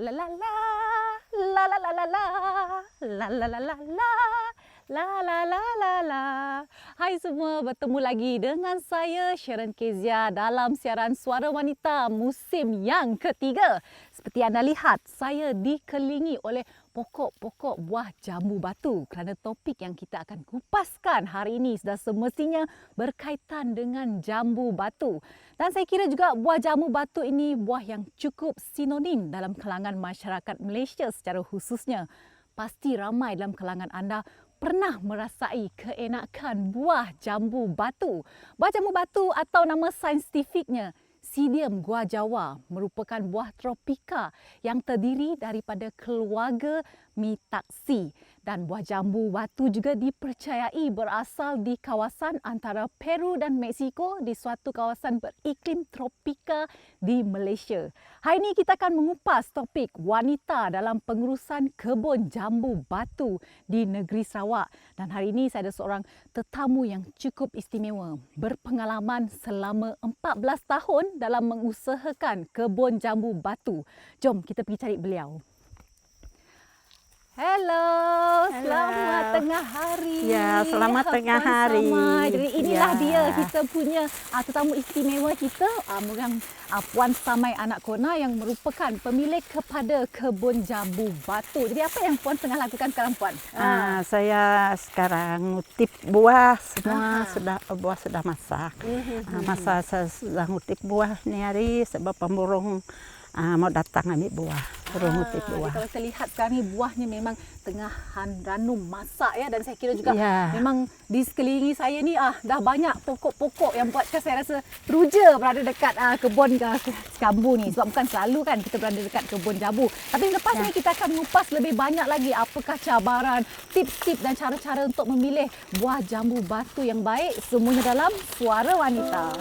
la la la la la la la la la la la la la la la la la. Hai semua, bertemu lagi dengan saya Sharon Kezia dalam siaran Suara Wanita musim yang ketiga. Seperti anda lihat, saya dikelilingi oleh pokok-pokok buah jambu batu kerana topik yang kita akan kupaskan hari ini sudah semestinya berkaitan dengan jambu batu. Dan saya kira juga buah jambu batu ini buah yang cukup sinonim dalam kalangan masyarakat Malaysia secara khususnya. Pasti ramai dalam kalangan anda pernah merasai keenakan buah jambu batu. Buah jambu batu atau nama saintifiknya Psidium guajava merupakan buah tropika yang terdiri daripada keluarga Mitaceae. Dan buah jambu batu juga dipercayai berasal di kawasan antara Peru dan Mexico di suatu kawasan beriklim tropika di Malaysia. Hari ini kita akan mengupas topik wanita dalam pengurusan kebun jambu batu di negeri Sarawak. Dan hari ini saya ada seorang tetamu yang cukup istimewa, berpengalaman selama 14 tahun dalam mengusahakan kebun jambu batu. Jom kita pergi cari beliau. Hello, selamat tengah hari. Ya, selamat tengah Puan hari. Samai. Jadi inilah Ya. dia kita punya tetamu istimewa kita, Puan Samai Anak Kona yang merupakan pemilik kepada kebun jambu batu. Jadi apa yang Puan tengah lakukan sekarang, Puan? Saya sekarang ngutip buah, semua buah sudah masak. Masa saya sudah ngutip buah ni hari sebab pemborong mau datang ambil buah. Suruh ngutip buah. Kalau saya lihat sekarang ni buahnya memang tengah ranum masak ya, dan saya kira juga Ya. memang di sekelilingi saya ni dah banyak pokok-pokok yang buatkan saya rasa teruja berada dekat kebun jambu ni, sebab bukan selalu kan kita berada dekat kebun jambu. Tapi lepas ni kita akan mengupas lebih banyak lagi apakah cabaran, tips-tips dan cara-cara untuk memilih buah jambu batu yang baik, semuanya dalam Suara Wanita.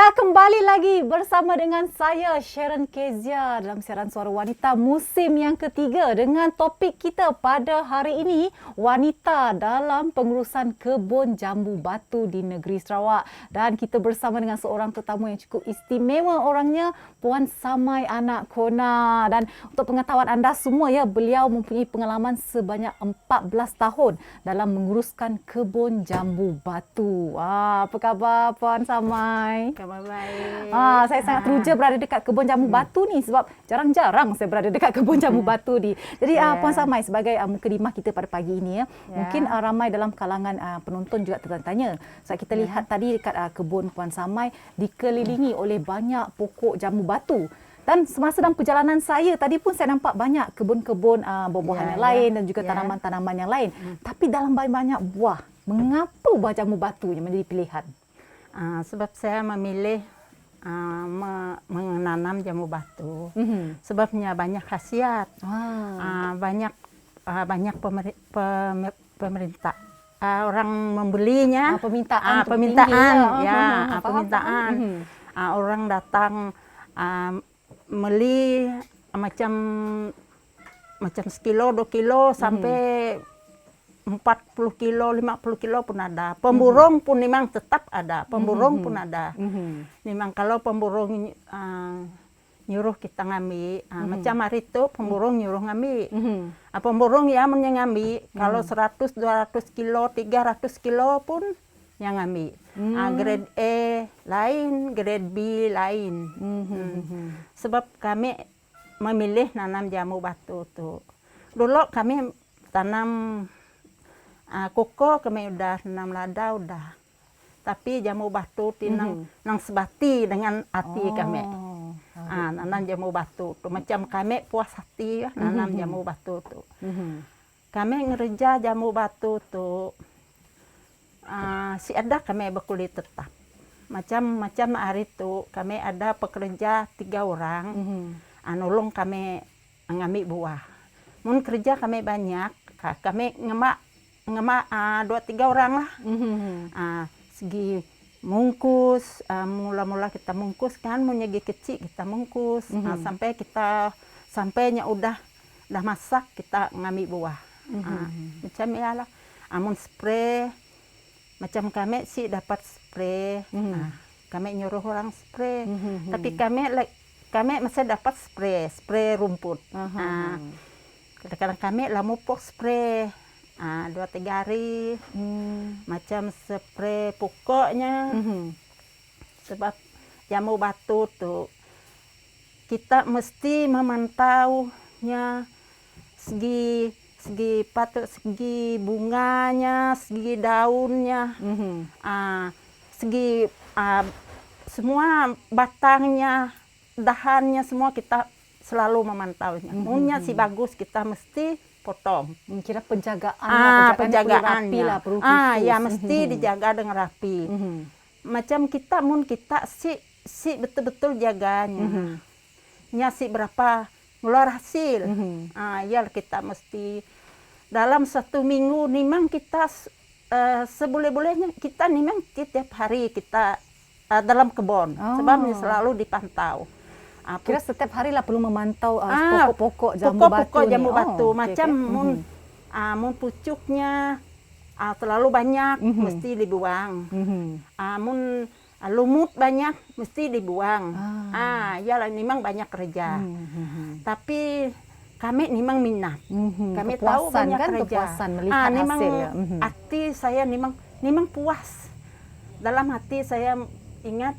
Ya, kembali lagi bersama dengan saya Sharon Kezia dalam siaran Suara Wanita musim yang ketiga dengan topik kita pada hari ini, wanita dalam pengurusan kebun jambu batu di negeri Sarawak. Dan kita bersama dengan seorang tetamu yang cukup istimewa orangnya, Puan Samai Anak Kona. Dan untuk pengetahuan anda semua ya, beliau mempunyai pengalaman sebanyak 14 tahun dalam menguruskan kebun jambu batu. Apa khabar Puan Samai? Khabar baik. Saya sangat teruja berada dekat kebun jambu batu ni sebab jarang-jarang saya berada dekat kebun jambu batu ni. Jadi Puan Samai sebagai mukadimah kita pada pagi ini ya, mungkin ramai dalam kalangan penonton juga tertanya. Sebab kita lihat tadi dekat kebun Puan Samai dikelilingi oleh banyak pokok jambu batu. Dan semasa dalam perjalanan saya tadi pun saya nampak banyak kebun-kebun buah-buahan yang lain dan juga tanaman-tanaman yang lain. Tapi dalam banyak buah, mengapa buah jambu batu yang menjadi pilihan? Sebab saya memilih menanam jambu batu. Sebabnya banyak khasiat, banyak pemerintah orang membelinya, permintaan permintaan. Orang datang beli macam sekilo, 2 kilo sampai 40 kilo, 50 kilo pun ada. Pemburung pun memang tetap ada. Pemburung pun ada. Memang kalau pemburung nyuruh kita ngambil. Macam hari itu pemburung nyuruh ngambil. Pemburung ya ngambil. Kalau 100, 200 kilo, 300 kilo pun yang ngambil. Grade A lain, grade B lain. Sebab kami memilih nanam jambu batu tu. Dulu kami tanam koko, kami udah nanam lada udah. Tapi jambu batu tinang nang sebati dengan hati kami. Nanam jambu batu tu macam kami puas hati ya, nanam jambu batu tu. Kami ngerja jambu batu tu si ada kami berkulit tetap. Macam hari tu kami ada pekerja 3 orang. Nolong kami ngambil buah. Mun kerja kami banyak, kami ngemak 2-3 orang lah. Segi mungkus, mula-mula kita mungkus kan, menyegi kecil kita mungkus, sampainya udah masak kita ngambil buah. Macam ialah, amun spray, macam kami sih dapat spray, kami nyuruh orang spray, tapi kami masih dapat spray rumput. Kadang-kadang kami lah mupuk spray. 2-3 hari, macam spray pokoknya. Sebab jambu batu tu kita mesti memantaunya segi bunganya, segi daunnya, segi semua batangnya, dahannya semua kita selalu memantaunya. Munnya si bagus kita mesti potong. Kira penjagaannya perlu khusus. Ya mesti dijaga dengan rapi. Macam kita si betul-betul jaganya. Nya si berapa ngeluar hasil. Ya kita mesti dalam 1 minggu memang kita seboleh-bolehnya kita memang tiap hari kita dalam kebun. Sebab selalu dipantau. Kira setiap hari lah perlu memantau pokok-pokok jambu batu. Macam mun pucuknya terlalu banyak mesti dibuang. Mun lumut banyak mesti dibuang. Ya memang banyak kerja. Tapi kami memang minat. Kami tahu banyak kan, kerja. Kepuasan melihat hasil ya. Hati saya memang puas. Dalam hati saya ingat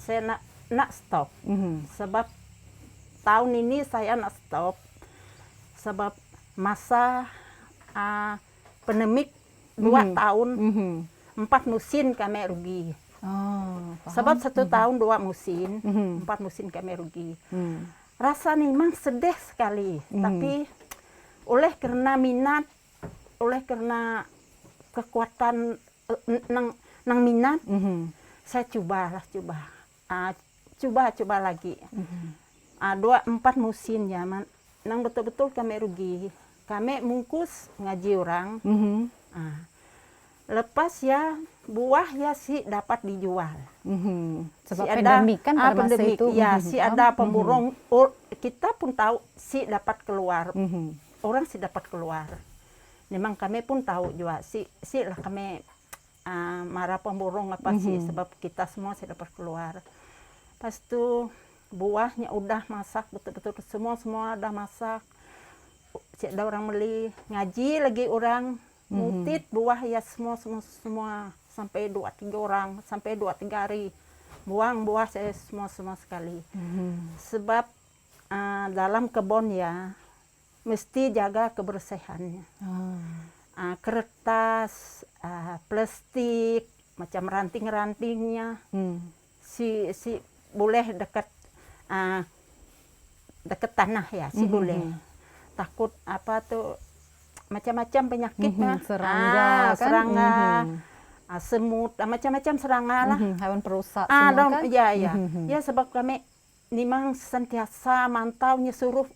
saya nak stop. Sebab tahun ini saya nak stop. Sebab masa pandemik 2 tahun, 4 musim kami rugi. Sebab 1 tahun 2 musim, 4 musim kami rugi. Rasa memang sedih sekali. Tapi oleh karena minat, oleh karena kekuatan nang minat, saya coba lagi. 2-4 musim ya, nang betul-betul kami rugi. Kami mungkus ngaji orang. Lepas ya buah ya sih dapat dijual. Sebab Si pandemik kan pada masa pandemik, itu. ya si ada pemborong, kita pun tahu si dapat keluar, orang si dapat keluar. Memang kami pun tahu juga si lah kami marah pemborong apa sih, sebab kita semua si dapat keluar. Pas itu buahnya udah masak betul-betul, semua udah masak. Si ada orang beli, ngaji lagi orang ngutit buah ya semua sampai 2-3 orang, sampai 2-3 hari buang buah saya semua sekali. Sebab dalam kebun ya mesti jaga kebersihannya. Kertas, plastik, macam ranting-rantingnya, si boleh dekat tanah ya, si boleh. Takut apa tuh macam-macam penyakit serangga, serangga, semut, macam-macam serangga lah. Hewan perusak semua kan? Ya sebab kami memang sentiasa mantaunya suruh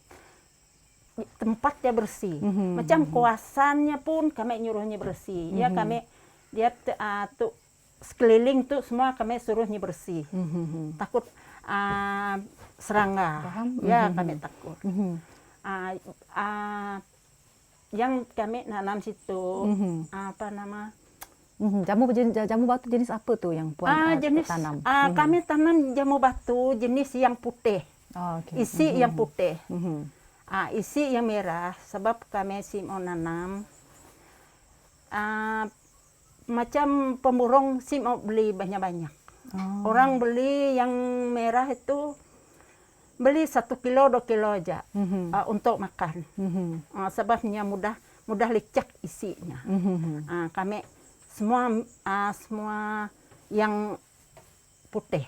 tempatnya bersih. Macam kawasannya pun kami nyuruhnya bersih. Ya kami dia tuh sekeliling tuh semua kami suruhnya bersih. Takut serangga. Ya kami takut. Yang kami nanam situ apa nama jamu batu jenis apa tuh yang Puan jenis tanam? Kami tanam jamu batu jenis yang putih. Isi yang putih. Isi yang merah sebab kami si mau nanam macam pemborong si mau beli banyak-banyak. Orang beli yang merah itu beli 1 kilo 2 kilo aja untuk makan. Sebabnya mudah lecek isinya. Kami semua yang putih.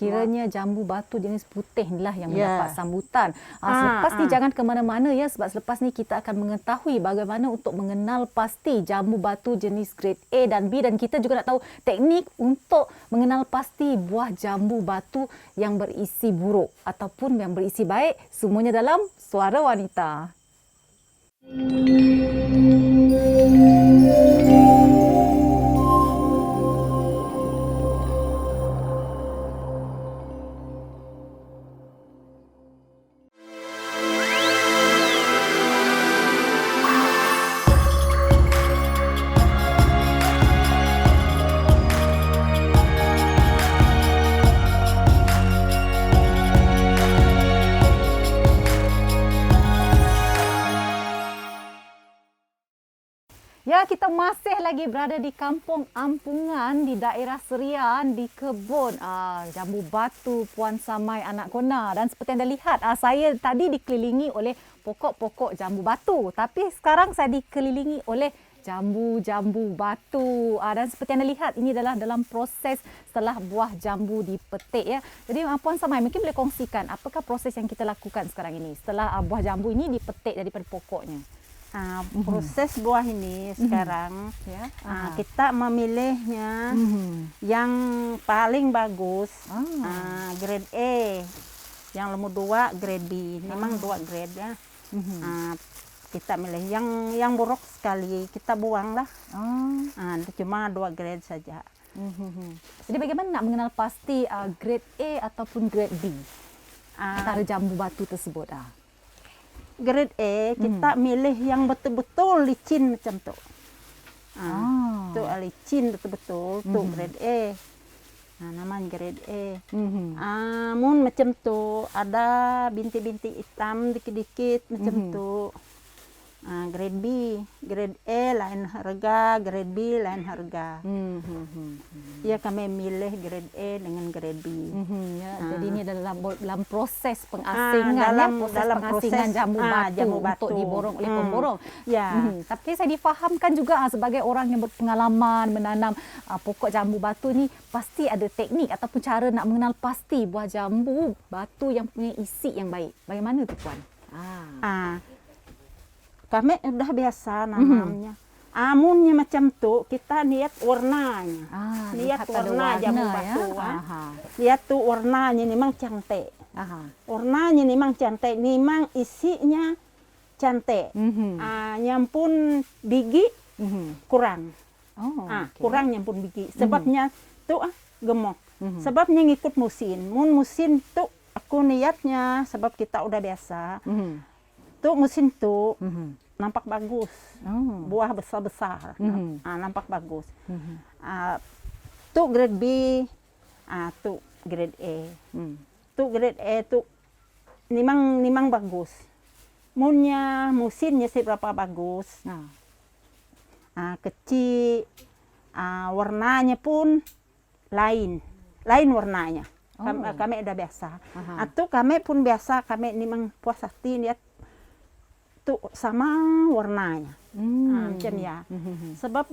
Kiranya jambu batu jenis putih inilah yang mendapat sambutan. Selepas ni jangan ke mana-mana ya, sebab selepas ni kita akan mengetahui bagaimana untuk mengenal pasti jambu batu jenis grade A dan B, dan kita juga nak tahu teknik untuk mengenal pasti buah jambu batu yang berisi buruk ataupun yang berisi baik. Semuanya dalam Suara Wanita. Ya, kita masih lagi berada di Kampung Ampungan di daerah Serian di kebun jambu batu Puan Samai Anak Kona. Dan seperti anda lihat, saya tadi dikelilingi oleh pokok-pokok jambu batu. Tapi sekarang saya dikelilingi oleh jambu-jambu batu. Dan seperti anda lihat, ini adalah dalam proses setelah buah jambu dipetik ya. Jadi Puan Samai mungkin boleh kongsikan apakah proses yang kita lakukan sekarang ini setelah buah jambu ini dipetik daripada pokoknya. Proses buah ini sekarang kita memilihnya yang paling bagus, grade A, yang nomor 2 grade B. Memang 2 grade ya. Kita milih yang buruk sekali kita buang lah. Cuma 2 grade saja. Jadi bagaimana nak mengenal pasti grade A ataupun grade B antara jambu batu tersebut? Grade A kita milih yang betul-betul licin macam tu. Tu licin betul-betul tu grade A. Namanya grade A. Mun macam tu ada binti-binti hitam dikit-dikit macam tu. Grade B, grade A lain harga, grade B lain harga. Ya kami milih grade A dengan grade B. Jadi ini adalah dalam proses pengasingan, pengasingan jambu batu untuk diborong oleh pemborong. Tapi saya difahamkan juga sebagai orang yang berpengalaman menanam pokok jambu batu ni, pasti ada teknik ataupun cara nak mengenal pasti buah jambu batu yang punya isi yang baik. Bagaimana tu Puan? Kami udah biasa nanamnya. Amunnya macam tu, kita lihat warnanya. Lihat warna jambu batu. Lihat tuh warnanya memang cantik. Warnanya memang cantik, memang isinya cantik. Nyampun biji kurang. Oh, okey. Kurang nyampun biji. Sebabnya tu gemuk. Mhm. Sebabnya ngikut musim. Mun musim tu aku niatnya sebab kita udah biasa. Mhm. Tu musim tu Mhm. nampak bagus. Oh. Buah besar-besar. Mhm. Nampak bagus. Mhm. Tu grade B, tu grade E. Tu grade E tu nimang bagus. Munnya musimnya seberapa bagus. Kecil, warnanya pun lain warnanya. Kami udah biasa. Atau kami pun biasa, kami nimang puas hati lihat tuh sama warnanya. Macam ya. Sebab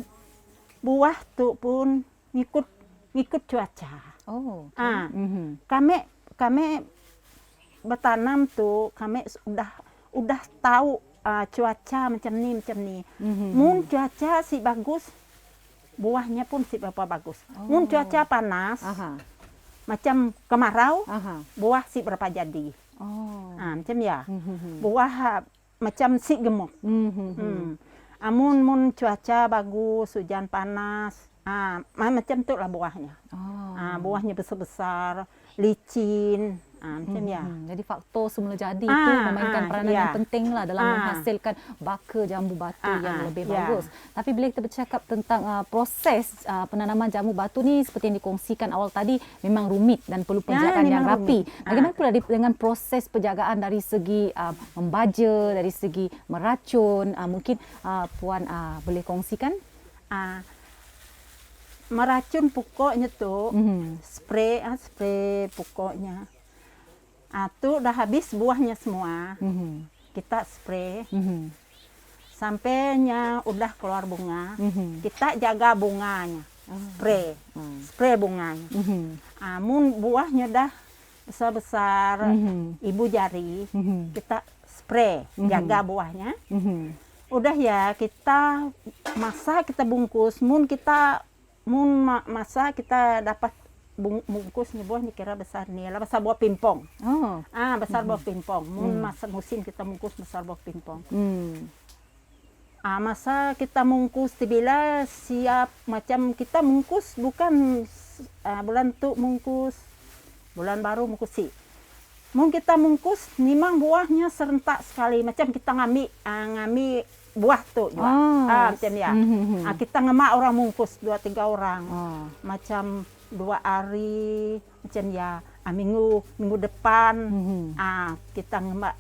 buah tuh pun ngikut cuaca. Oh. Kami bertanam tuh, kami udah tahu cuaca macam ni. Mun cuaca si bagus, buahnya pun si bagus. Mun cuaca panas, macam kemarau, buah si berapa jadi. Macam ya. Buah macam si gemuk. Mun cuaca bagus, hujan panas, macam tu lah buahnya. Buahnya besar-besar, licin. Macam ya. Jadi faktor semula jadi itu memainkan peranan yang penting lah dalam menghasilkan baka jambu batu yang lebih bagus. Tapi bila kita bercakap tentang proses penanaman jambu batu ni seperti yang dikongsikan awal tadi memang rumit dan perlu penjagaan yang rapi. Bagaimana pula dengan proses penjagaan dari segi membaja, dari segi meracun, mungkin Puan boleh kongsikan? Meracun pokoknya tuh spray pokoknya. Tu udah habis buahnya semua. Kita spray. Sampainya udah keluar bunga. Kita jaga bunganya. Spray bunganya. Mun buahnya dah besar-besar, ibu jari, kita spray, jaga buahnya. Udah ya, kita masak, kita bungkus. Mun masak kita dapat bungkusnya buahnya kira besar nih, lah besar buah pimpong. Besar buah pimpong. Mun masa musim kita bungkus besar buah pimpong. Masa kita bungkus bila siap macam kita bungkus bukan bulan tu bungkus, bulan baru bungkus sih. Mun kita bungkus memang buahnya serentak sekali macam kita ngambil buah tu juga. Macam ya. Kita ngemak orang bungkus 2-3 orang. Macam 2 hari macam ya, minggu depan kita ngemak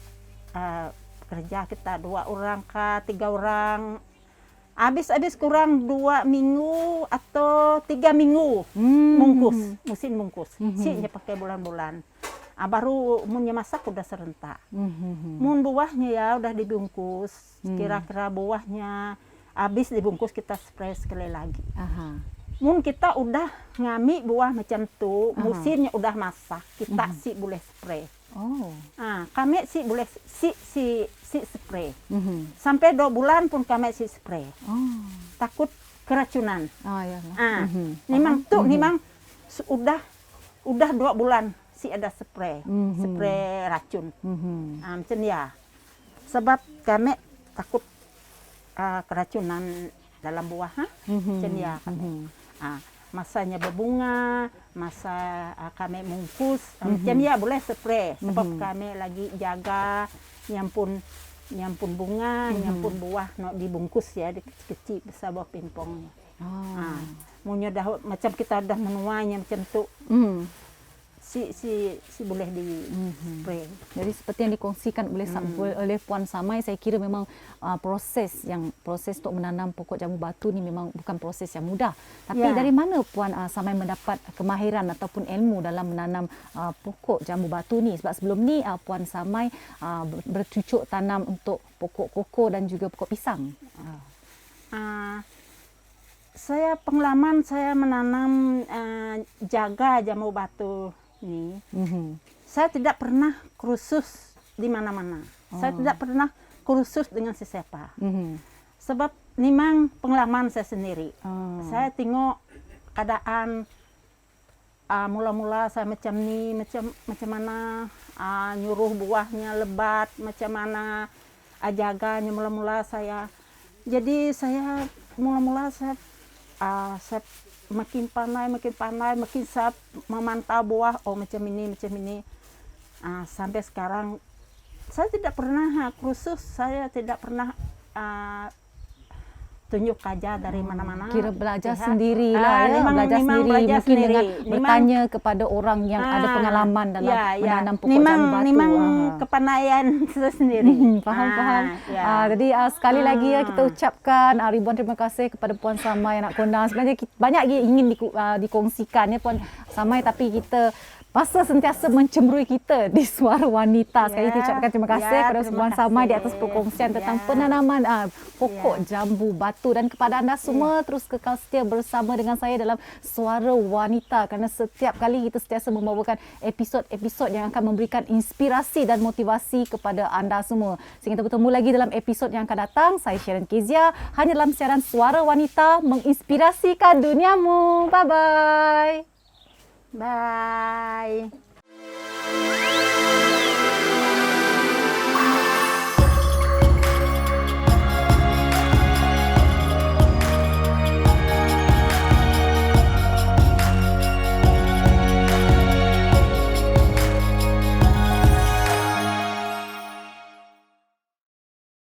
kerja kita 2 orang ke 3 orang, habis kurang 2 minggu atau 3 minggu musim bungkus. Sinya pakai bulan-bulan. Baru munnya masak udah serentak. Mun buahnya ya udah dibungkus, kira-kira buahnya habis dibungkus kita spray sekali lagi. Mun kita udah ngambil buah macam tu, musimnya udah masak, kita sih boleh spray. Kami sih boleh si spray. Sampai 2 bulan pun kami sih spray. Takut keracunan. Memang tuh memang udah 2 bulan si ada spray racun. Macam ya. Sebab kami takut keracunan dalam buah. Macam ya. Masanya berbunga, masa kami bungkus, macam ya boleh spray. Sebab kami lagi jaga nyampun bunga, nyampun buah dibungkus ya, kecil-kecil besar buah pimpongnya. Munnya dah macam kita dah menuanya macam tu. Si boleh di spray. Jadi seperti yang dikongsikan oleh Puan Samai, saya kira memang proses untuk menanam pokok jambu batu ni memang bukan proses yang mudah. Tapi dari mana Puan Samai mendapat kemahiran ataupun ilmu dalam menanam pokok jambu batu ni? Sebab sebelum ni Puan Samai bercucuk tanam untuk pokok koko dan juga pokok pisang. Saya pengalaman saya menanam jaga jambu batu ni, saya tidak pernah kursus di mana-mana. Saya tidak pernah kursus dengan siapa. Sebab memang pengalaman saya sendiri. Saya tengok keadaan mula-mula saya macam ni, macam mana nyuruh buahnya lebat, macam mana jaganya mula-mula saya. Jadi saya mula-mula saya saya makin pandai, makin saya memantau buah, oh macam ini. Sampai sekarang saya tidak pernah kursus, saya tidak pernah tunjuk aja dari mana-mana. Kira belajar Lihat. sendiri lah ya, belajar sendiri. Belajar Mungkin sendiri. dengan bertanya kepada orang yang ada pengalaman dalam menanam pokok jambu batu. Memang kepandaian saya sendiri. Faham. Jadi sekali lagi ya kita ucapkan ribuan terima kasih kepada Puan Samai Anak Kondang. Sebenarnya banyak lagi ingin dikongsikan ya Puan Samai, tapi kita masa sentiasa mencemburui kita di Suara Wanita. Sekali lagi ucapkan terima kasih kepada Puan Samai di atas perkongsian tentang penanaman pokok jambu batu, dan kepada anda semua terus kekal setia bersama dengan saya dalam Suara Wanita, kerana setiap kali kita sentiasa membawakan episod-episod yang akan memberikan inspirasi dan motivasi kepada anda semua. Sehingga kita bertemu lagi dalam episod yang akan datang. Saya Sharon Kezia, hanya dalam siaran Suara Wanita, menginspirasikan duniamu. Bye-bye. Bye.